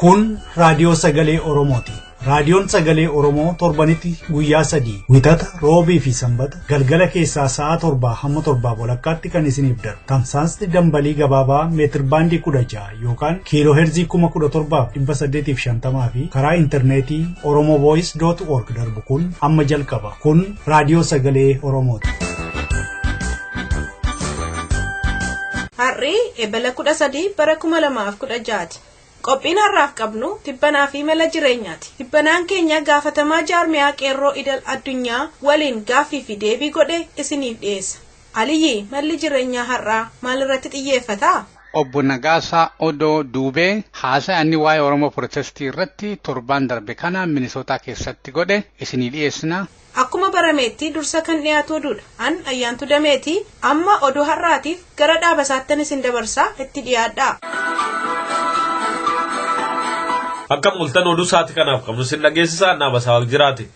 Kun raadiyoo sagalee Oromooti. Raadiyoon sagalee Oromoo torbanitti guyyaa 3 wixata roobii fi sanbata galgala keessaa sa'a 7 hamma 7 walakkaatti kan isiniif darbu. Tamsaasni dambalii gabaabaa meetir baandii 16 yookaan kiiloo heerzii 17,850 fi karaa intarneetii oromovoice.org darbu kun amma jalqaba. Kun raadiyoo sagalee Oromooti. Harri ebala 13 bara 2016. Qophiin har'aaf qabnu tibbanaa fi mala jireenyaati. Tibbanaan keenya gaafatamaa jaarmiyaa qeerroo idil addunyaa waliin gaaffii fi deebii godhe isiniif dhiyeessa. Aliyyi malli jireenyaa har'aa maalirratti xiyyeeffata? Obbo Nagaasaa Odoo Duubee haasa'anni waa'ee Oromoo Protestii irratti torban darbe kana Minisootaa keessatti godhe isinii dhiyeessina. Akkuma barameetti dursa kan dhiyaatu oduudha. An Ayyaantu Dameetii amma oduu har'aatiif gara dhaabasaattan isin dabarsaa itti dhiyaadhaa. Akka mul'atan oduu saati kanaaf qabnu sin dhageessisaa Naabasaa jiraate.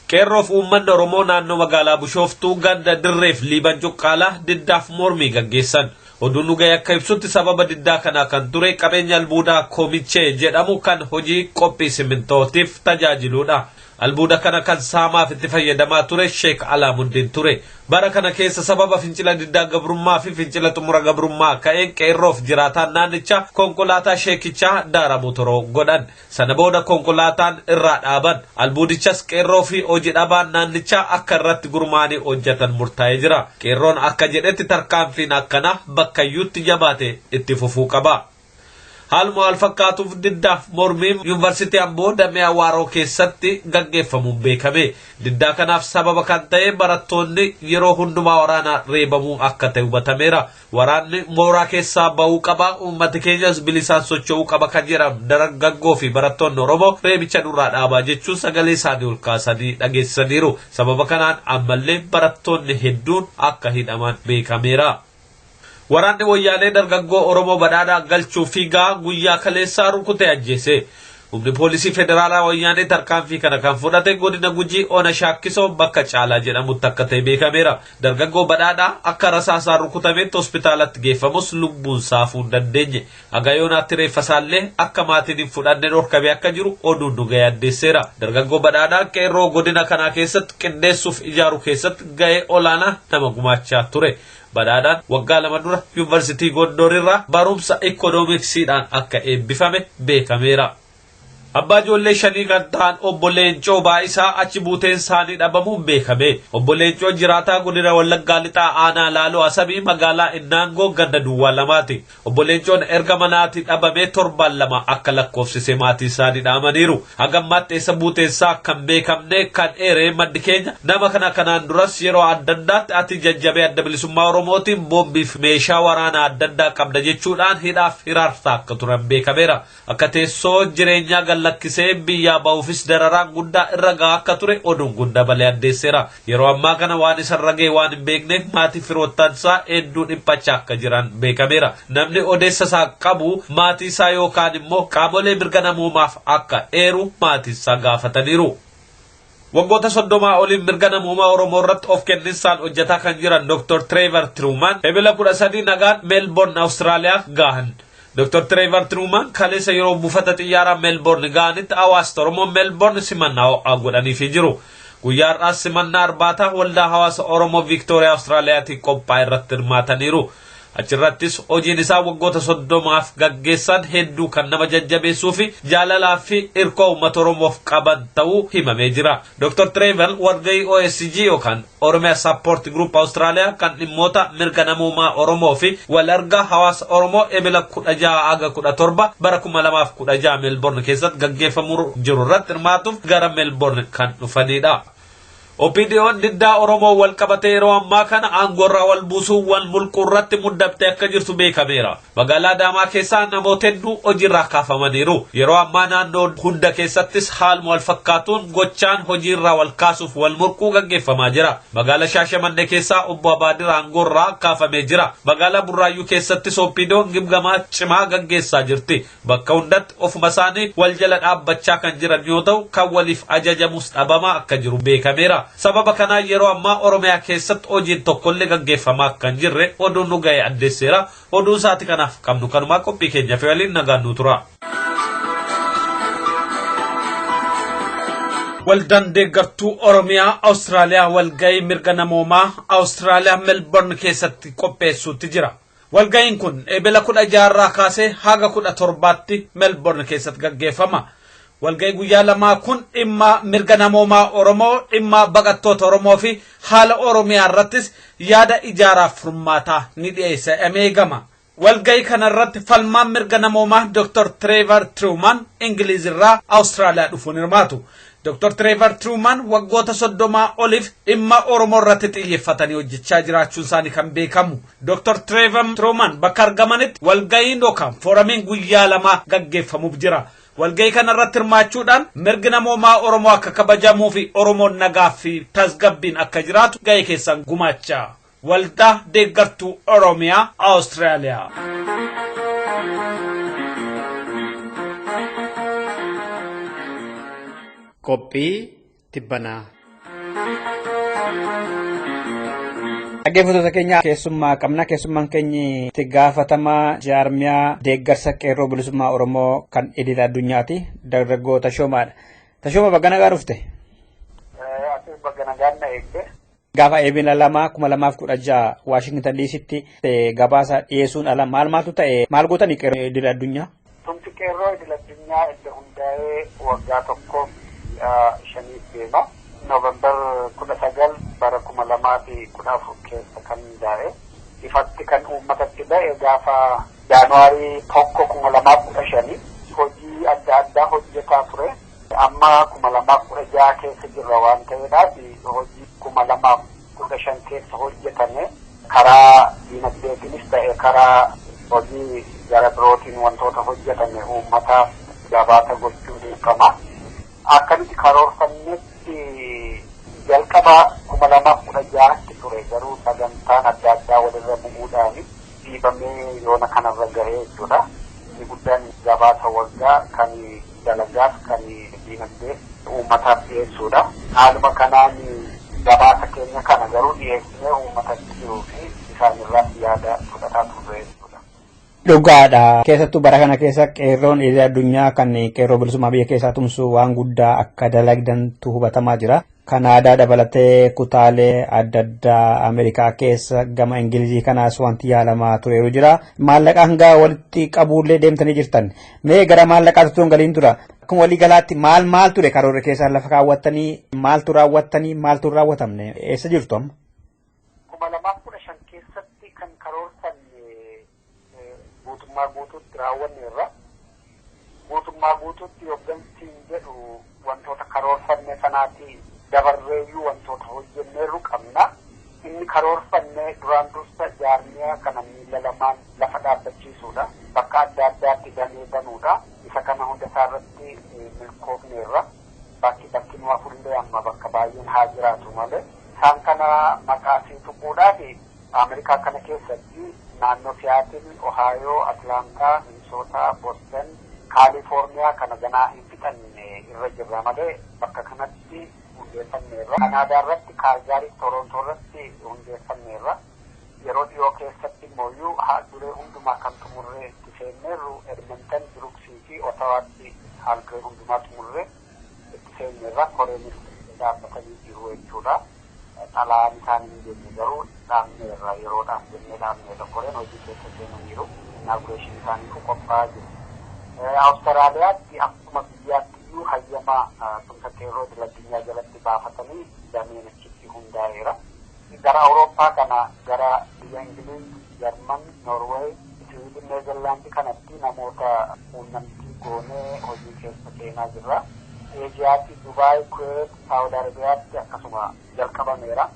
Qeerroof uummanni Oromoo naannoo magaalaa Bishooftuu ganda Dirreef Liiban Cuqqaalaa diddaaf mormii gaggeessan. Oduun dhugee akka ibsutti sababa diddaa kanaa kan ture qabeenya albuudaa Koomichee jedhamu kan hojii qophii simintootiif tajaajiludha. Albuuda kana kan saamaaf itti fayyadamaa ture Sheek Alaamuddin ture. Bara kana keessa sababa fincila diddaa gabrummaa fi fincila xumura gabrummaa ka'een qeerroof jiraataan naannicha konkolaataa sheekichaa daaramu toroo godhan. Sana booda konkolaataan irraa dhaaban. Albuudichas qeerroo fi hojii dhabaan naannichaa akka irratti gurmaanii hojjetan murtaa'ee jira. Qeerroon akka jedhetti tarkaanfiin akkana bakkayyuutti jabaate itti fufuu qaba. Haaluma wal fakkaatuuf diddaaf mormiin yuunivarsiitii Amboo damee Awaaroo keessatti gaggeeffamuun beekame. Diddaa kanaaf sababa kan ta'e barattoonni yeroo hundumaa waraanaa reebamuu akka ta'e hubatameera. Waraanni mooraa keessaa ba'uu qaba, uummati keenyas bilisaan socho'uu qaba kan jedhamu dargaggoo fi barattoonni Oromoo reebicha nurraa dhaabaa jechuun sagalee isaanii ol kaasanii dhageessaniiru. Sababa kanaan ammallee barattoonni hedduun akka hidhaman beekameera. Waraanni wayyaalee dargaggoo Oromoo badhaadhaa galchuu fiigaa guyyaa kaleessaa rukutee ajjeese. Humni poolisii federaalaa wayyaanee tarkaanfii kana kan fudhate godina Gujii Ona Shaakkisoo bakka Caalaa jedhamutti akka ta'e beekameera. Dargaggoo badhaadhaa akka rasaasaan rukutametti hospitaalatti geeffamus lubbuun saafuu hin dandeenye. Agayoonaatti reeffasaallee akka maatiin hin fudhanne dhorkame akka jiru oduun nu ga'ee addeesseera. Dargaggoo badhaadhaa qeerroo godina kanaa keessatti qindeessuuf ijaaru keessatti ga'ee olaanaa nama gumaachaa ture. Badhaadhaan waggaa 2 dura yuunivarsiitii Gondor irraa barumsa ikoonomiksiidhaan akka eebbifame beekameera. Abbaa ijoollee 5 kan ta'an obbo Leencoo Baayisaa achi buuteen isaanii dhabamuun beekame. Obbo Leencoo jiraataa godina Wallaggaa Lixaa Aanaa Laaloo Asabii magaalaa Innaangoo ganda Duwwaa Lamaati. Obbo Leencoon erga manaatii dhabamee 7 akka lakkoofsise maatii isaanii dhaamaniiru. Hagammaatti eessa buuteensaa kan beekamne kan eeree maddi keenya nama kanaan duras yeroo adda addaatti ati jajjabee adda bilisummaa Oromootiin boombiif meeshaa waraanaa adda addaa qabda jechuudhaan hidhaaf hiraarsaa akka turan beekameera. Akka teessoo jireenyaa lakkisee biyyaa ba'uufis dararaan guddaa irra gahaa akka ture oduun guddaa balee addeesseera. Yeroo ammaa kana waan isa ragee waan hin beekneef maatii firoottansaa hedduu dhiphachaa akka jiran beekameera. Namni odeessa isaa qabu maatii isaa yookaan immoo qaamolee mirga namoomaaf akka eeru maatii isaa gaafataniiru. Waggoota 30 oliin mirga namoomaa Oromoo irratti of kenninsaan hojjetaa kan jiran Dr. Trevor Truman ebila 13 nagaan Melbourne Austraaliyaa gahan. Dr. Trevor Truman kaleessa yeroo buufata xiyyaaraa Melbourne ga'anitti hawaasa Oromoo Melbourne simannaa godhaniifii jiru. Guyyaa har'aas simannaa arbaataa waldaa hawaasa Oromoo Victoria Australiyaatti qophaa'e irratti hirmaataniiru. Achirrattis hojiin isaa waggoota 30 gaggeessan hedduu kan nama jajjabeessuu fi jaalalaa fi hirkoo uummata Oromoof qaban ta'uu himamee jira. Dr. Trevor walgahii OSG yookaan Oromia Support Group Australia kan dhimmoota mirga namoomaa Oromoo fi walargaa hawaasa Oromoo ebila 16-17 bara 2016 Melbourne keessatti gaggeeffamuu jiru irratti hirmaatuuf gara Melbourne kan dhufanidha. Opiniyoon diddaa Oromoo wal qabatee yeroo ammaa kana aangorraa wal buusuu wal mulquu irratti muddamtee akka jirtu beekameera. Magaalaa Adaamaa keessaa namoota hedduu hojiirraa kaafamaniiru. Yeroo ammaa naannoo hunda keessattis haaluma wal fakkaatuun gochaan hojiirraa wal kaasuuf wal mulquu gaggeeffamaa jira. Magaalaa Shaashamannee keessaa obbo Abaadir aangorraa kaafamee jira. Magaalaa Burraayyuu keessattis opiniyoon gimgamaa cimaa gaggeessaa jirti. Bakka hundatti ofuma isaanii wal jala dhaabbachaa kan jiran yoo ta'u kan waliif ajajamus dhabamaa akka jiru beekameera. Sababa kanaa yeroo ammaa Oromiyaa keessatti hojiin tokkollee gaggeeffamaa kan jirre oduun nu ga'e addeesseera. Oduu isaati kanaaf qabnu kanumaa qophii keenya fi waliin nagaan nu tura. Waldaan deeggartuu Oromiyaa Awustiraaliyaa walgahii mirga namoomaa Awustiraaliyaa Melbourne keessatti qopheessuutti jira. Walgahiin kun eebila 16 kaasee haga 17tti Melbourne keessatti gaggeeffama. Walgahii guyyaa lamaa kun dhimma mirga namoomaa Oromoo, dhimma baqattoota Oromoo fi haala Oromiyaa irrattis yaada ijaaraaf furmaataa ni dhiyeessa eegama. Walgahii kanarratti falmaan mirga namoomaa Dr. Trevor Truman Ingiliiz irraa Awustiraaliyaa dhufuun hirmaatu. Dr. Trevor Truman waggoota 30 oliif dhimma Oromoo irratti xiyyeeffatanii hojjechaa jiraachuun isaanii kan beekamu. Dr. Trevor Truman bakka argamanitti walgahiin yookaan fooramiin guyyaa lama gaggeeffamuuf jira. Walgahii kanarratti hirmaachuudhaan mirgi namoomaa Oromoo akka kabajamuu fi Oromoon nagaa fi tasgabbiin akka jiraatu gahee keessan gumaachaa. Waldaa deeggartuu Oromiyaa Awustiraaliyaa. Qophii tibbanaa. Dhaggeeffattoota keenya keessummaa qabna. Keessummaan keenya itti gaafatamaa jaarmiyaa deeggarsa qeerroo bilisummaa Oromoo kan idil addunyaati. Dargaggoo Tashoomaadha. Tashooma baga nagaa dhufte. Ati baga nagaa na eegde. Gaafa eebila 2016 Washington DC'tti gabaasa dhiyeessuun ala maaltu ta'e maal gootanii qeerroo idil addunyaa? Tumsi qeerroo idil addunyaa iddoo hundaa'ee waggaa tokko shaniif deema. Noovembar 19 bara 2014 keessa kan hundaa'e. Ifatti kan uummatatti ba'e gaafa Jaanuwaarii 1 2015 hojii adda addaa hojjetaa ture. Amma 2016 keessa jirra waan ta'eedhaaf hojii 2015 keessa hojjetame karaa diinagdeetiinis ta'e karaa hojii gara birootiin wantoota hojjetame uummataaf gabaasa gochuu dirqama. Akkamitti karoorfannetti jalqaba 2016tti ture garuu sagantaan adda addaa walirra bu'uudhaan dhiibamee yoona kanarra gahee jechuudha. Inni guddaan gabaasa waggaa kan dalagaaf kan diinagdee uummataaf dhiyeessuudha. Haaluma kanaan gabaasa keenya kana garuu dhiyeessinee uummatatti jiruu fi isaanirraa yaada fudhataa turre jechuudha. Dhugaadha. Keessattuu bara kana keessa qeerroon idil addunyaa kan qeerroo bilisummaa biyya keessaa tumsu waan guddaa akka dalagdantu hubatamaa jira. Kanaadaa dabalatee kutaalee adda addaa Ameerikaa keessa gama Ingilizii kanaas wanti yaalamaa tureeru jira. Maallaqa hanga walitti qabuullee deemtanii jirtan. Mee gara maallaqaatti tun galiin tura. Akkuma walii galaatti maal ture karoora keessaa lafa kaawwattanii maaltu raawwattanii maaltu raawwatamne eessa jirtu amma? 2015 keessatti kan karoorfanne guutummaa guutuutti raawwanneerra. Guutummaa guutuutti hooggansiin jedhu wantoota karoorfanne sanaati dabarreeyyuu wantoota hojjenneerru qabna. Inni karoorfanne duraan dursa jaarmiyaa kana miila lamaan lafa dhaabbachiisuudha. Bakka adda addaatti damee banuudha. Isa kana hunda isaarratti milkoofneerra. Bakki nu afurlee amma bakka baay'een haa jiraatu malee. Isaan kana maqaa fi tuquudhaa fi Ameerikaa kana keessatti naannoo Siyaatil, Ohaayoo, Atlaantaa, Minisootaa, Boston, Kaalifoorniyaa kana ganaa hin fixanne irra jirra malee bakka kanatti hundeeffanneerra. Kanaadaa irratti Kaalgaarii, Torontoo irratti hundeeffanneerra. Yeroo dhiyoo keessatti immoo haalduree hundumaa kan xumurree itti seenneerru Edmonton, Brooksii fi Ottawaatti haalduree hundumaa xumurree itti seenneerra. Koreenis dhaabbatanii jiru jechuudha. Xalaan isaanii jenne garuu dhaabneerra yeroodhaaf jennee dhaabneerra. Koreen hojii keessa seenaniiru. Inaugureeshin isaanii qophaa'aa jiru. Awustiraaliyaatti akkuma biyyaatti iyyuu hayyamaa tumsa qeerroo idil addunyaa jalatti baafatanii dameen achitti hundaa'eera. Gara Awurooppaa kana gara biyya Ingiliiz, Jarman, Noorweey, Siwiidin, Neezerlaandi kanatti namoota quunnamtii goonee hojii keessa seenaa jirra. Eejiyaatti Dubaay, Kuweet, Saawud Arabiyaatti akkasuma jalqabameera.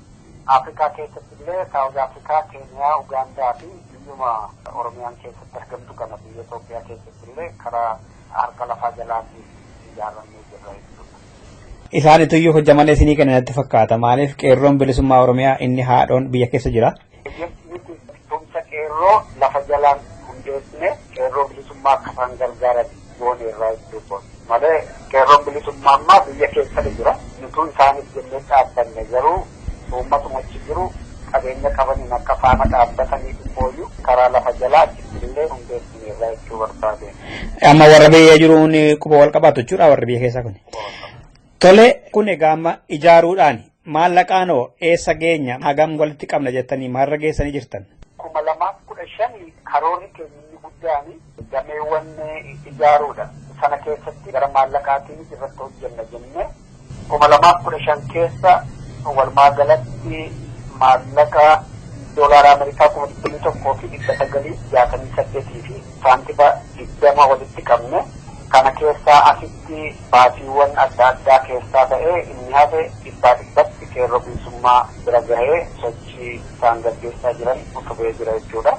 Afrikaa keessatti illee Saawud Afrikaa, Keeniyaa, Ugaandaa fi biyyuma Oromiyaan keessatti argamtu kana biyya Itoophiyaa keessatti illee karaa harka lafaa jalaatiin ijaarramee jirra jechuudha. Isaanitu iyyuu hojjamalee isinii kennan natti fakkaata. Maaliif qeerroon bilisummaa Oromiyaa inni haadhoon biyya keessa jira? Nuti tumsa qeerroo lafa jalaan hundeessine qeerroo bilisummaa akka isaan gargaaran gooneerraa jechuudha. Malee qeerroon bilisummaa ammaa biyya keessa jira. Nutu isaaniif jennee dhaabbanne garuu uummatuma achi jiru qabeenya qabaniin akka faana dhaabbatanii dhibbooyyuu karaa lafa jalaa achitti illee hundeessineerraa jechuu barbaade. Amma warra biyya jiruun quba wal qabaatu jechuudha warra biyya keessaa kun. Tole kun egaa amma ijaaruudhaan maallaqaanoo eessa geenya hagam walitti qabna jettanii maarra geessanii jirtan? 2015 karoorri keenya guddaan dameewwan ijaaruudha. Sana keessatti gara maallaqaatiin irratti hojjenna jenne 2015 keessa walumaa galatti maallaqa doolaara Ameerikaa 1,168 fi saantiba 20 walitti qabne. Kana keessaa asitti baasiiwwan adda addaa keessaa ta'ee inni hafe dhibbatti qeerroo bilisummaa bira gahee sochii isaan gaggeessaa jiran utubee jira jechuudha.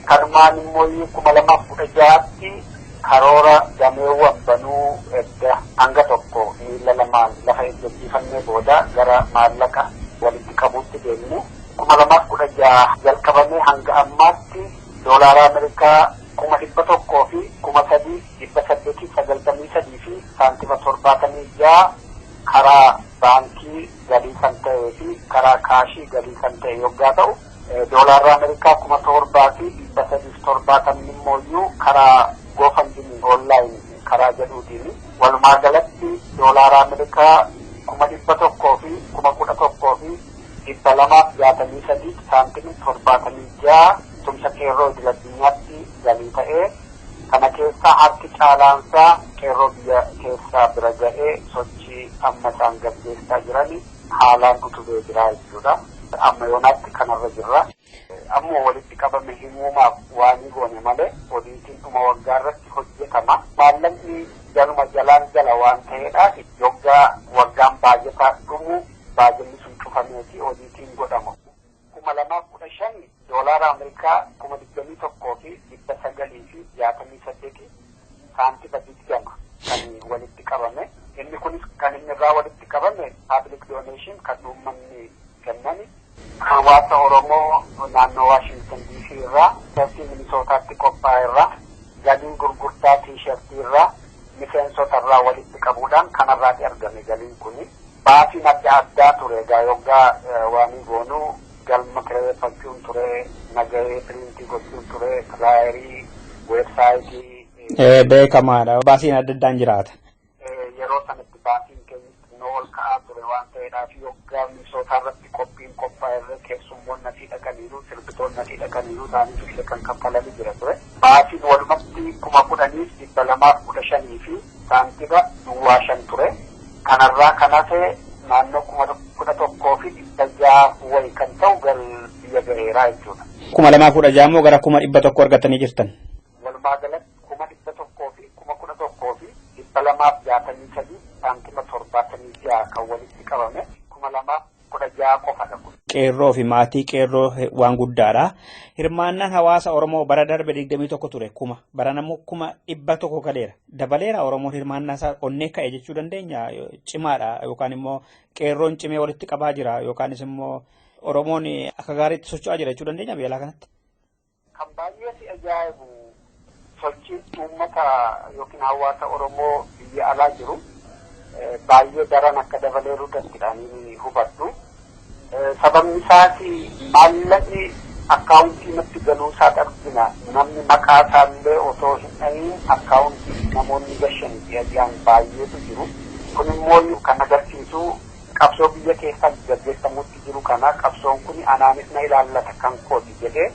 Kanumaan immoo 2016tti karoora dameewwan banuu edda hanga tokko miila lamaan lafa ejjechifannee booda gara maallaqa walitti qabuutti deemne 2016 jalqabamee hanga ammaatti doolaara Ameerikaa 1,100 fi 3,893 fi saantima 76 karaa baankii galii kan ta'ee fi karaa kaashii galii kan ta'e yoggaa ta'u doolaara Ameerikaa 7,000 fi 370 immoo karaa GoFundMe online karaa jedhuutiin walumaa galatti doolaara Ameerikaa 1,100 fi 11,000 fi 263 saantima 76 tumsa qeerroo idil-addunyaatti galii ta'ee kana keessaa harki caalaansaa qeerroo biyya keessaa bira ga'ee sochii amma isaan gaggeessaa jirani haalaan utubee jira jechuudha. Amma yoonaatti kanarra jirra. Ammoo walitti qabame himuumaaf waan goone malee odiitiin dhuma waggaa irratti hojjetama. Maallaqni jaluma jalaan jala waan ta'eedhaaf yoggaa waggaan baajetaa dhumu baajenni sun cufameeti odiitiin godhamu. 2015 doolaara Ameerikaa 21,000 fi 968 saantima 20 kan walitti qabame. Inni kunis kan inni irraa walitti qabame public donation kan uummanni kennani. Hawaasa Oromoo naannoo Washington DC irraa Seertii Minisootaatti qophaa'e irraa galiin gurgurtaa tiishartii irraa miseensota irraa walitti qabuudhaan kanarraati argame galiin kuni. Baasiin adda addaa ture egaa yoggaa waan goonuu galma kireeffachuun ture, nagahee piriintii gochuun ture, filaayerii, weebsaayitii. Beekamaadha. Baasiin adda addaan jiraata. Yeroo sanatti baasiin keenya ol ka'aa ture waan ta'eedhaaf yoggaa Minisootaa irratti qophiin qophaa'e keessummoonni asii dhaqaniiru, sirbitoonni asii dhaqaniiru ta'anii illee kan kaffalanii jira ture. Baasiin walumatti 10,215 fi saantima 5 ture. Kanarraa kan hafe naannoo 11,000 fi 600 wayi kan ta'u gara biyya gaheeraa jechuudha. 2016 immoo gara 100 argatanii jirtan. Walumaa galatti 100 fi 11,000 fi 263 saantima 76 kan walitti qabame 2016 qofadha. Qeerroo fi maatii qeerroo waan guddaadha. Hirmaannaan hawaasa Oromoo bara darbe 21 ture bara namuu 100 kaleera. Dabaleera Oromoon hirmaannaa isaa onnee ka'e jechuu dandeenya cimaadha yookaan immoo qeerroon cimee walitti qabaa jira yookaanis immoo Oromoon akka gaariitti socho'aa jira jechuu dandeenya biyya kanatti. Kan baay'ee si ajaa'ibu sochiin uummata yookiin hawaasa Oromoo biyya alaa jiru baay'ee daran akka dabaleeru danda'anii hubadhu. Sababni isaas maallaqni akkaawuntii natti galuu isaa argina. Namni maqaa isaallee osoo hin dhahin akkaawuntii namoonni gashanii fi ajaan baay'eetu jiru. Kun immoo kan agarsiisu qabsoo biyya keessatti gaggeeffamutti jiru kana qabsoon kun anaanis na ilaallata kan kooti jedhee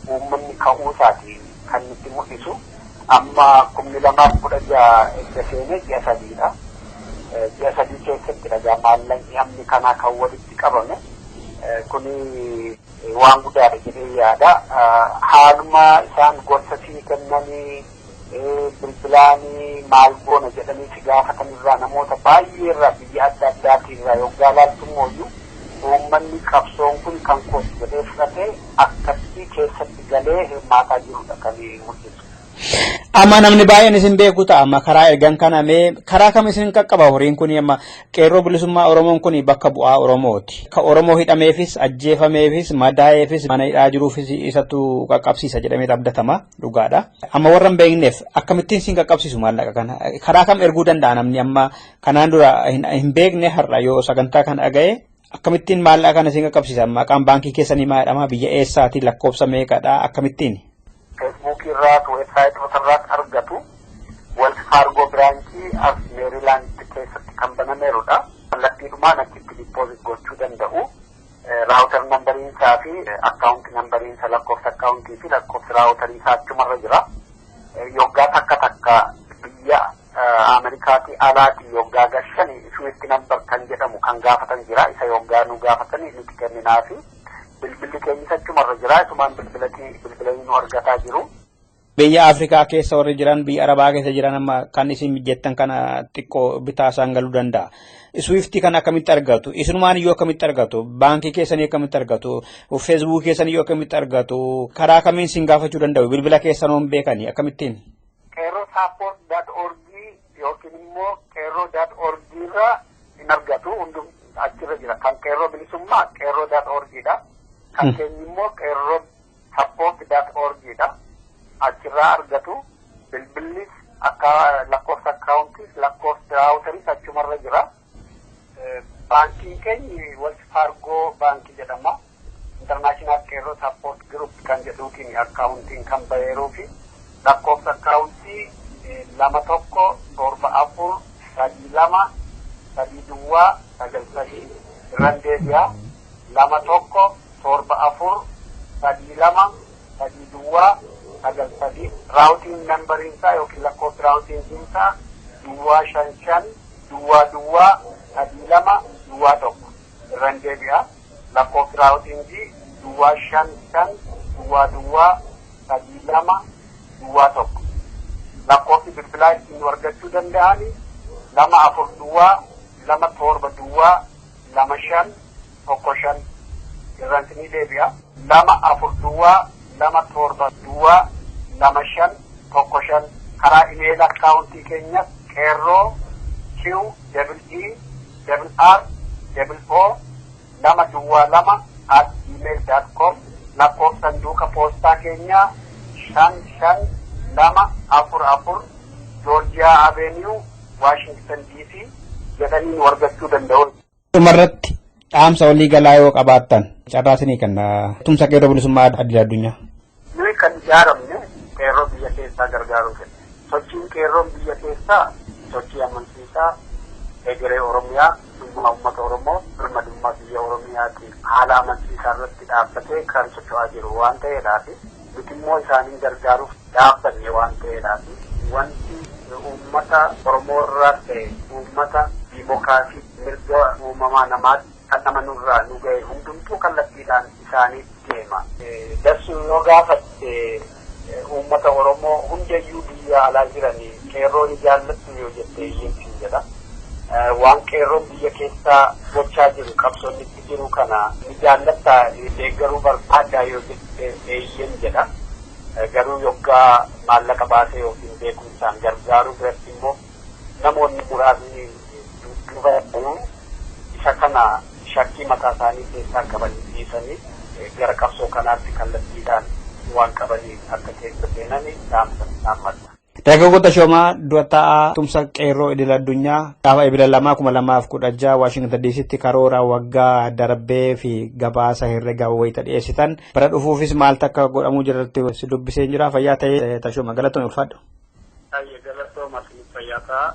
uummanni ka'uu isaati kan nutti mul'isu. Amma 2016 edda seenee ji'a 3dha. Ji'a 3 keessatti dhagaa maallaqni hammi kanaa kan walitti qabame. Kuni waan guddaadha jedhee yaada. Haaluma isaan gorsa sii kennanii bilbilaanii maal goona jedhanii si gaafatanirraa namoota baay'ee irraa biyya adda addaatirraa yoggaa laaltumooyyuu uummanni qabsoon kun kan kooti jedhee fudhatee akkasii keessatti galee hirmaataa jirudha kan mul'isu. Amma namni baay'een isin beeku ta'a amma karaa ergan kanamee karaa kam isin qaqqaba horiin kun amma qeerroo bilisummaa Oromoon kun bakka bu'aa Oromooti. Ka Oromoo hidhameefis ajjeefameefis madaa'eefis mana hidhaa jiruufis isatu qaqqabsiisa jedhamee abdatama dhugaadha. Amma warra hin beekneef akkamittiin isin qaqqabsiisu maallaqa kana karaa kam erguu danda'a namni amma kanaan dura hin beekne har'a yoo sagantaa kana dhaga'e akkamittiin maallaqa kana isin qaqqabsiisa maqaan baankii keessanii maalidhama biyya eessaati lakkoofsa meeqadha akkamittiin? Facebook irraa website irraa argatu Wells Fargo branchii as Maryland keessatti kan banameerudha. isaa fi akkaawuntii nambariin isa lakkoofsa akkaawuntii fi lakkoofsa raawwatarii isaa achumarra jira. Yoggaa takka biyya Ameerikaatii alaatii yoggaa gashanii Swift number kan jedhamu kan gaafatan jira. Isa yoggaa nu gaafatanii nuti kenninaa fi bilbilli keenya achumarra jira. Isumaan bilbilanii nu argataa jiru. Biyya Afrikaa keessa warri jiran biyya Arabaa keessa jiran amma kan isin jettan kana xiqqoo bitaa isaan galuu danda'a. Swifti kan akkamitti argatu? Isumaan iyyuu akkamitti argatu? Baankii keessanii akkamitti argatu? Facebook keessanii iyyuu akkamitti argatu? Karaa kamiin sin gaafachuu danda'u? Bilbila keessan hoon beekanii akkamittiin? Qeerrosupport.org yookiin immoo qeerroo.org irraa hin argatu. Hundum achirra jira. Kan qeerroo bilisummaa qeerroo.org-dha. Kan keenya immoo qeerrosupport.org-dha. Achirraa argatu. Bilbillis akka lakkoofsa akkaawuntiis lakkoofsa raawwatariis achumarra jira. Baankiin keenya Wells Fargo baankii jedhama. International Qeerroo Support Group kan jedhuutiin akkaawuntiin kan baheeruu fi lakkoofsa akkaawuntii 21743293 irraan deebi'aa 21743293 raawutiin nambariin isaa yookiin lakkoofsa raawutiin isaa 55 32 irraan deebi'aa lakkoofsa raawutiin 55 lakkoofsi bilbilaa ittiin argachuu danda'anii 242 irraan isinii deebi'a 242 karaa imeela akkaawuntii keenya qeerroo QEERRO2 lakkoofsa sanduuqa poostaa keenyaa 5544 Georgia Avenue Washington DC jedhanii nu argachuu danda'u. Dhumarratti dhaamsa walii galaa yoo qabaattan carraasinii kan tumsa qeerroo bilisummaa addunyaa. Nuyi kan ijaaramne qeerroo biyya keessaa gargaaruuf. Sochiin qeerroon biyya keessaa sochii amansiisaa egeree Oromiyaa dhimma uummata Oromoo birmadummaa biyya Oromiyaatiin haala amansiisaa irratti dhaabbatee kan socho'aa jiru waan ta'eedhaaf nuti immoo isaaniin gargaaruuf dhaabbanne waan ta'eedhaaf wanti uummata Oromoo irraa ta'e uummata dimookiraasii mirga uumamaa namaatti kan nama nurraa nu ga'e hundumtuu kallattiidhaan isaaniif deema. Darsuu yoo gaafatte uummata Oromoo hundayyuu biyya alaa jiranii qeerroo ni jaallattu yoo jettee iyyiin jedha. Waan qeerroon biyya keessaa gochaa jiru qabsoon itti jiru kana ni jaallattaa deeggaruu barbaadaa yoo jettee iyyiin jedha. Garuu yoggaa maallaqa baasee yookiin beekumsaan gargaaruu biratti immoo namoonni muraasni duuba isa kana shakkii mataa isaanii keessaa qabanii dhiisanii gara qabsoo kanaatti kallattiidhaan waan qabanii akka keessa seenanii dhaammadha. Dargaggoota Shoomaa Du'ataa tumsa qeerroo idil addunyaa gaafa ebila 2016 Washington DC'tti karoora waggaa darbee fi gabaasa herrega wayita dhiyeessitan bara dhufuufis maaltu akka godhamuu jirratti si dubbisee jira fayyaa ta'ee Tashooma galatoon ulfaadhu. Galatooma fayyaa ta'a.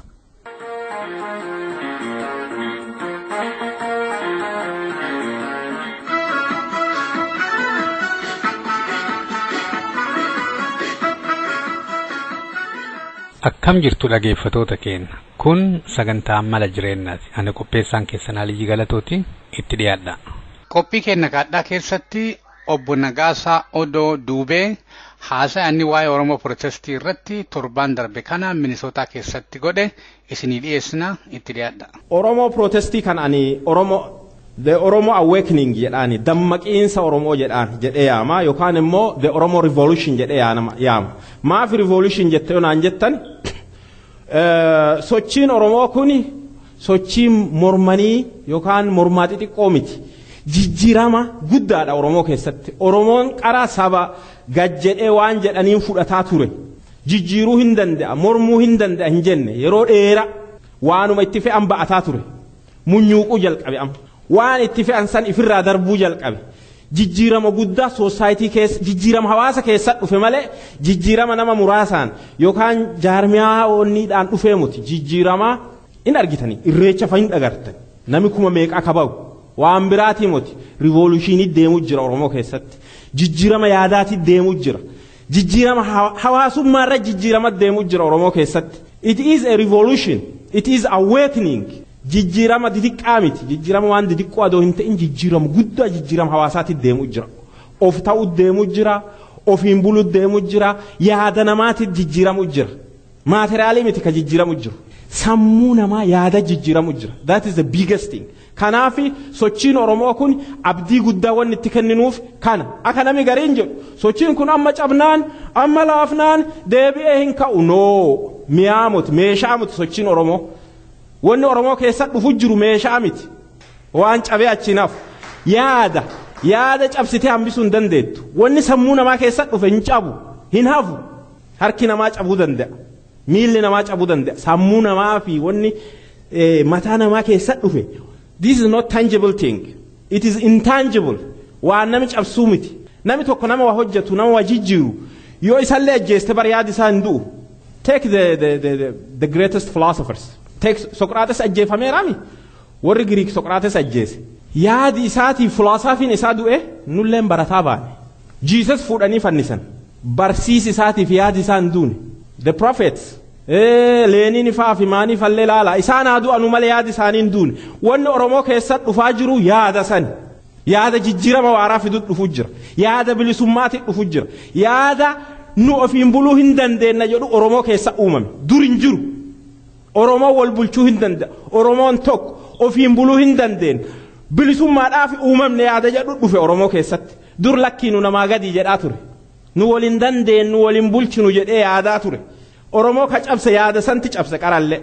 Akkam jirtu dhageeffatoota keenya kun sagantaa mala jireenyaati. Ani qopheessaan keessan Aliyyi Galatooti itti dhiyaadha. Qophii keenya kaadhaa keessatti obbo Nagaasaa Odoo Duubee haasaa inni waa'ee Oromoo Protestii irratti torbaan darbe kana Minisootaa keessatti godhe isinii dhiyeessina itti dhiyaadha. Oromoo Protestii kan ani The Oromo Awakening jedhaani dammaqiinsa Oromoo jedhee yaama yookaan immoo The Oromo Revolution jedhee yaama. Maaf Revolution jettee naan jettan sochiin Oromoo kuni sochii mormanii yookaan mormaa xixiqqoo miti. Jijjiirama guddaadha Oromoo keessatti. Oromoon qara saba gajjedhee waan jedhaniin fudhataa ture. Jijjiiruu hin danda'a, mormuu hin danda'a hin jenne yeroo dheeraa waanuma itti fe'an ba'ataa ture. Munyuuquu jalqabe amma. Waan itti fe'an san ifirraa darbuu jalqabe. Jijjiirama guddaa society keessa jijjiirama hawaasa keessa dhufe malee jijjiirama nama muraasaan yookaan jaarmiyaa onniidhaan dhufee muti. Jijjiirama in argitanii irreecha fahin dhagartan. Nami kuma meeqa kabawu waan biraati moti revolutionii deemu jira oromoo keessatti jijjiirama yaadaati deemu jira jijjiirama hawaasummaarra jijjiirama deemu jira oromoo keessatti it is a revolution it is awakening jijjiirama didiqqaa miti jijjiirama waan didiqqoo adoo hin ta'in jijjiirama guddaa jijjiirama hawaasaati deemu jira of ta'u deemu jira ofiin bulu deemu jira yaada namaati jijjiiramu jira maateriyaalii miti ka jijjiiramu jira sammuu namaa yaada jijjiiramu jira that is the biggest thing kanaafi sochiin oromoo kun abdii guddaa wanni itti kenninuuf kana akka nami gariin jedhu sochiin kun amma cabnaan amma laafnaan deebi'ee hin ka'u no mi'aamut meeshaa miti sochiin oromoo wanni oromoo keessa dhufu jiru meeshaa miti waan cabee achinaaf yaada cabsitee hambisuu hin dandeettu wanni sammuu namaa keessa dhufe hin cabu hin hafu harki namaa cabuu danda'a miilli namaa cabuu danda'a sammuu namaa fi wanni mataa namaa keessa dhufe this is not tangible thing it is intangible waan nami cabsuu miti nami tokko nama waa hojjetu nama waa jijjiiru yoo isallee ajjeeste bar yaadi isaa hin du'u take the greatest philosophers take Socrates ajjeefameeraami warri Greek Socrates ajjeese yaadi isaatii philosophiin isaa du'e nulleen barataa baane Jesus fuudhanii fannisan barsiisi isaatiif yaadi isaa hin duune the prophets Lenin faa fi maanii fallee laala isaan haa du'anu malee yaadi isaanii hin duune wanni oromoo keessa dhufaa jiru yaada san yaada jijjiirama waaraa fidu dhufu jira yaada bilisummaati dhufu jira yaada nu ofiin buluu hin dandeenna jedhu oromoo keessa uumame dur hin jiru oromoo wal bulchuu hin danda'a oromoon tokko ofiin buluu hin dandeenna bilisummaadhaaf uumamne yaada jedhu dhufe oromoo keessatti dur lakkiinu namaa gadii jedhaa ture nu waliin dandeennu waliin bulchinu jedhee yaadaa ture oromoo ka cabse yaada santi cabse qarallee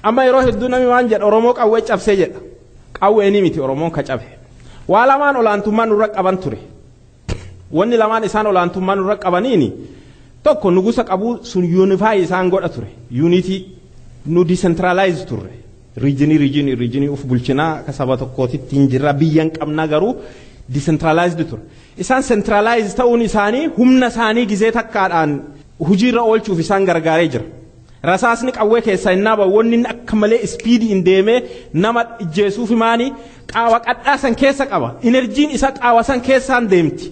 amma yeroo hedduu nami waan jedha oromoo qawwee cabsee jedha qawweeni miti oromoon ka cabe waa lamaan olaantummaa nurra qaban ture wanni lamaan isaan olaantummaa nurra qabaniini tokko nugusa qabuu sun unify isaan godha ture unity nu decentralize turre regionii uf bulchinaa ka saba tokkootitti hin jirra biyyan qabna garuu decentralized ture isaan centralized ta'uun isaanii humna isaanii gizee takkaadhaan hujiirra oolchuuf isaan gargaaree jira rasaasni qawwee keessaa innaa wanni akka malee speed in deemee nama ijjeesuuf maanii qaawa qadhaa san keessa qaba energiin isa qaawa san keessaan deemti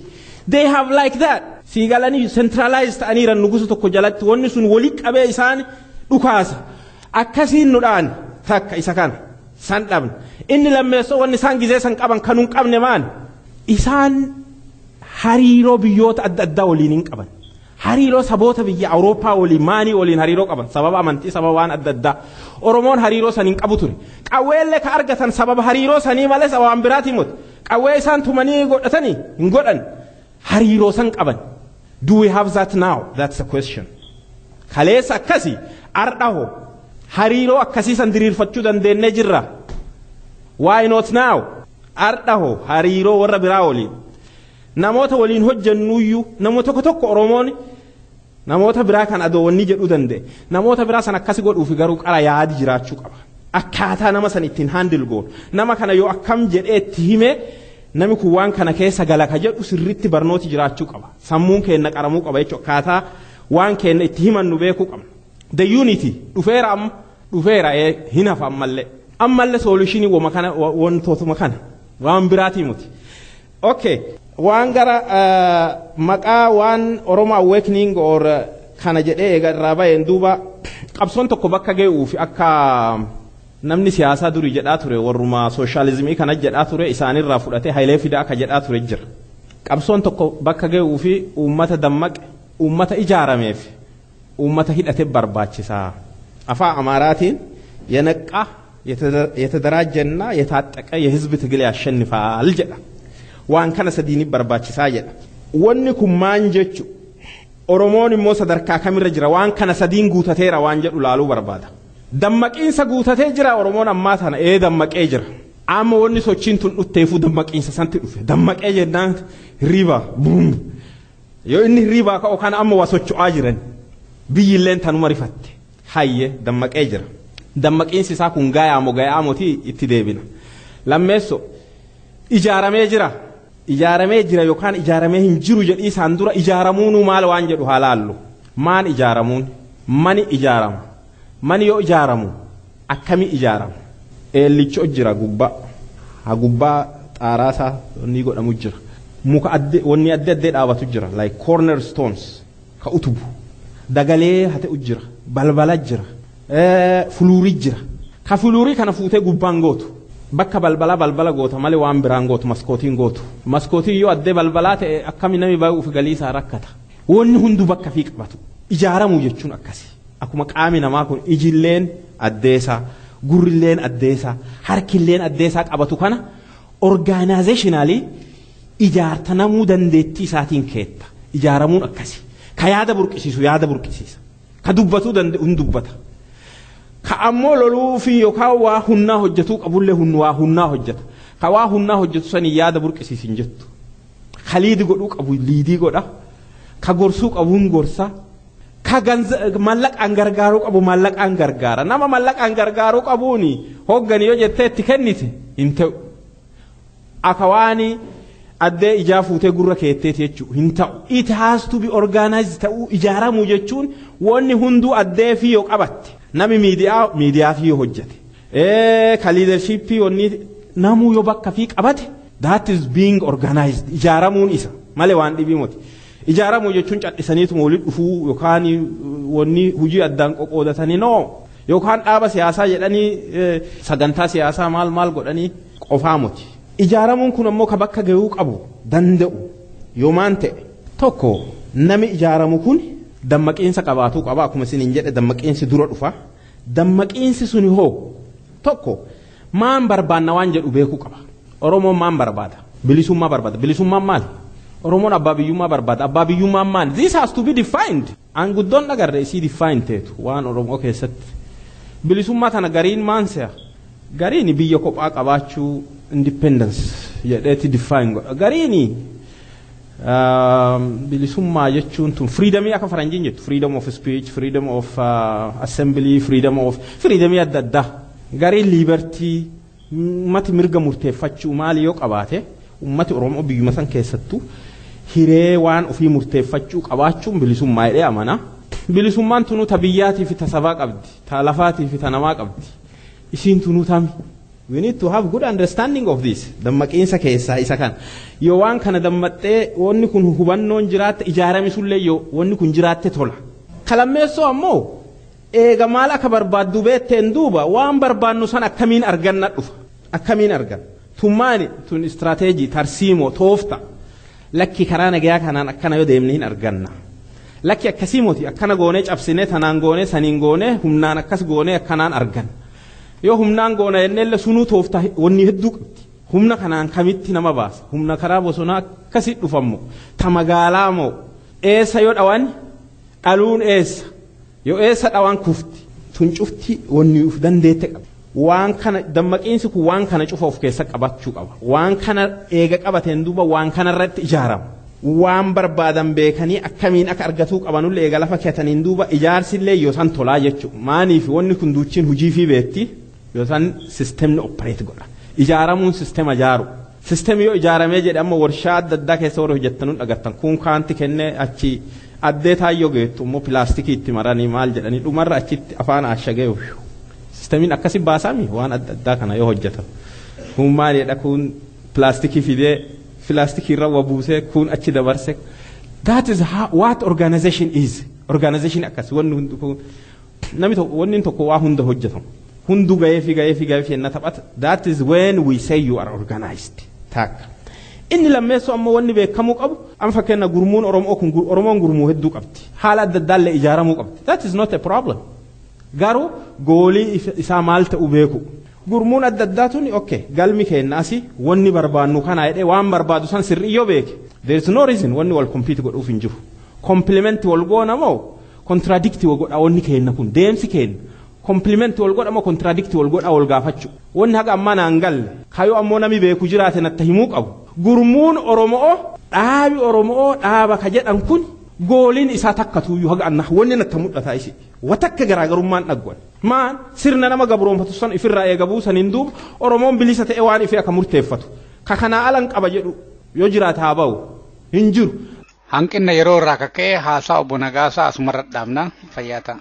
they have like that siigalanii centralized ta'aniiran nugusa tokko jalatti wanni sun walii qabee isaan dhukaasa akkasiin nudhaan takka isa kana san dhabne inni lammeessoo wanni isaan gizee san qaban kanuun qabne maan isaan hariiroo biyyoota adda addaa waliin hin qaban hariiroo saboota biyya Awurooppaa waliin maanii waliin hariiroo qaban sababa amantii sababa waan adda addaa oromoon hariiroo saniin qabu ture qawweellee ka argatan sababa hariiroo sanii malee sababaan biraatii moti qawwee isaan tumanii godhatanii hin godhan hariiroo san qaban do we have that now that's the question kaleessa akkasii ardhaho hariiroo akkasii san diriirfachuu dandeennee jirra why not now ardhaho hariiroo warra biraa waliin namoota waliin hojjennuyyuu namoota tokko oromoon namoota biraa kan adoonni jedhu danda'e namoota biraa san akkasi godhuuf garuu qara yaadi jiraachuu qaba akkaataa nama san ittiin handle goon nama kana yoo akkam jedhee itti hime nami kun waan kana keessa galaka jedhu sirriitti barnooti jiraachuu qaba sammuun keenya qaramuu qaba jechuudha akkaataa waan keenya itti himannu beekuu qabna the unity dhufeera hin hafa ammallee solutionii wama kana wantootuma kana waan biraatii muti okay waan gara maqaa waan Oromo awakening or kana jedhee eegarraa ba'een duuba qabsoon tokko bakka ga'uuf akka namni siyaasaa durii jedhaa ture warruma sooshaalizimii kana jedhaa ture isaanirraa fudhatee Hayilee Fidaa akka jedhaa ture jira qabsoon tokko bakka ga'uuf uummata dammaqe uummata ijaarameef uummata hidhate barbaachisaa afaan Amaaraatiin የነቃ የተደራጀና የታጠቀ የህዝብ ትግል ያሸንፋል jedha waan kana sadiini barbaachisaa jedha wanni kun maan jechu oromoon immoo sadarkaa kamirra jira waan kana sadiin guutateera waan jedhu laaluu barbaada dammaqiinsa guutatee jira oromoon ammaa tana dammaqee jira amma wanni sochiin tun dhutteefu dammaqiinsa santi dhufe dammaqee jennaan riba buum yoo inni riba ka'u kana amma waa socho'aa jiran biyyilleen tanuma rifatte hayye dammaqee jira dammaqiinsi isaa kun gaayaa motii itti deebina lammeesso ijaaramee jira yookaan ijaaramee hin jiru jedhii isaan dura ijaaramuun maal waan jedhu halaallu maan ijaaramuun mani ijaarama mani yoo ijaaramu akkami ijaarama eellicho jira gubba hagubbaa xaaraasaa ni godhamu jira. Muka wanni adda adda dhaabatu jira like cornerstones ka utubu dagalee hate ujjira balbala jira fuluuri jira ka fuluuri kana fuutee gubbaan gootu bakka balbala goota malee waan biraan gootu maskootiin yoo adda balbalaa ta'e akkami nami baay'uuf galii isaa rakkata wanni hundu bakka fi qabatu ijaaramu jechuun akkasi akkuma qaami namaa kun ijilleen addeessa gurrilleen addeessa harkilleen addeessa qabatu kana organizationally ijaartanamuu dandeettii isaatiin keetta ijaaramuun akkasi ka yaada burqisiisa ka dubbatuu danda'u hin dubbata ka ammoo loluu fi yookaan waa hunnaa hojjetuu qabullee waa hunnaa hojjeta ka waa hunnaa hojjetu sanii yaada burqisiisin jettu ka liidii godhuu qabu liidii godha ka gorsuu qabu hin gorsa ka mallaqaan gargaaruu qabu mallaqaan gargaara nama mallaqaan gargaaruu qabuuni hoggani yoo jettee itti kennite hin ta'u akawaanii addee ijaa fuutee gurra keetteeti jechuun hin ta'u it has to be organized ta'uu ijaaramuu jechuun wanni hunduu addee fi yoo qabatte nami miidiyaa fi yoo hojjete ka leadershipii wanni namuu yoo bakka fi qabate that is being organized ijaaramuun isa malee waan dhibii moti ijaaramuu jechuun cadhisaniitu waliin dhufuu yookaan wanni hujii addaan qoqqoodatanii noo yookaan dhaaba siyaasaa jedhanii sagantaa siyaasaa maal godhanii qofaa moti. Ijaaramuun kun ammoo ka bakka gahuu qabu danda'u yoomaan ta'e tokko nami ijaaramu kun dammaqiinsa qabaatuu qaba akkuma isiniin jedhe dammaqiinsi dura dhufa dammaqiinsi suni hoo tokko maan barbaanna waan jedhu beekuu qaba Oromoon maan barbaada bilisummaan maali Oromoon abbaa biyyummaa barbaada abbaa biyyummaan maali this has to be defined an guddoon dhagarre isii defined teetu waan Oromoo keessatti bilisummaa tana gariin maan se'a gariin biyya kophaa qabaachuu independence jedheeti define godha gariini bilisummaa jechuun tun freedomii akka faranjiin jettu freedom of speech freedom of assembly freedom adda addaa gariin liberty ummati mirga murteeffachuu maali yoo qabaate ummati Oromoo biyyuma san keessattuu hiree waan ofii murteeffachuu qabaachuun bilisummaa jedhee amana bilisummaan tunuu ta biyyaatii fi ta sabaa qabdi ta lafaatii fi ta namaa qabdi isiin tunuu tami. We need to have good understanding of this. Dammaqiinsa keessaa isa kan yoo waan kana dammaxxee wanni kun hubannoon jiraatte ijaaramisullee yoo wanni kun jiraatte tola. Kalammeessoo ammoo eega maal akka barbaaddu beetteen duuba waan barbaannu san akkamiin arganna dhufa akkamiin argan tummaani tun istirateejii tarsiimoo toofta lakki karaa nagayaa kanaan akkana yoo deemne hin arganna lakki akkasii moti akkana goonee cabsinee tanaan goonee saniin goonee humnaan akkas goonee akkanaan argan. Yoo humnaan goona jennelle sunuu toofta wanni hedduu qabdi humna kanaan kamitti nama baasa humna karaa bosonaa akkasii dhufammo ta magaalaa moo eessa yoo dhawan dhaluun eessa yoo eessa dhawan kufti tun cufti wanni uf dandeette qaba waan kana dammaqiinsi kun waan kana cufa of keessa qabachuu qaba waan kana eega qabateen duuba waan kana irratti ijaarama waan barbaadan beekanii akkamiin akka argatuu qabanullee eega lafa keetaniin duuba ijaarsillee yoo san tolaa jechuudha maaniif wanni kun duuchiin hujii fi beetti yoosan sistemni operate godha ijaaramuun sistema jaaru sistemi yoo ijaaramee jedhe amma warshaa adda addaa keessa warra hojjettanuun dhagartan kun kaanti kennee achi addee taayyoo geettu immoo pilaastikii itti maranii maal jedhanii dhumarra achitti afaan ashagee sistemiin akkasi baasaami waan adda addaa kana yoo hojjetan kun maalidha kun pilaastikii fidee pilaastikii irra wabuusee kun achi dabarse that is what organization is organization akkasi wanni tokko waa hunda hojjetamu hundu ga'ee fi enna taphata that is when we say you are organized takka inni lammeessu ammoo wanni beekamuu qabu an fakkeenya gurmuun Oromoon gurmuu hedduu qabdi haala adda addaallee ijaaramuu qabdi that is not a problem garuu goolii isaa maal ta'u beeku gurmuun adda addaatuni okay galmi kennaasi wanni barbaannu kana jedhee waan barbaadu san sirrii yoo beeke there is no reason wanni wal compete godhuuf hin jiru complement wal goona moo contradict wal godha wanni kenna kun deemsi kenna compliment wal godha moo contradict wal godha wal gaafachu wanni haga amma naan galle kayo ammoo nami beeku jiraate natti himuu qabu gurmuun Oromoo dhaaba ka jedhan kun gooliin isaa takkatu yu haga anna wanni natti mudhata isi watakka garaagarummaan dhagwan maan sirna nama gabroonfatu san ifirraa eegabuu sanin duuba Oromoon bilisa ta'e waan ifee akka murteeffatu ka kanaa alan qaba jedhu yoo jiraate haa ba'u hin jiru hanqinna yeroo irraa ka'ee haasaa obbo Nagaasaa asumarra dhaabna fayyaata.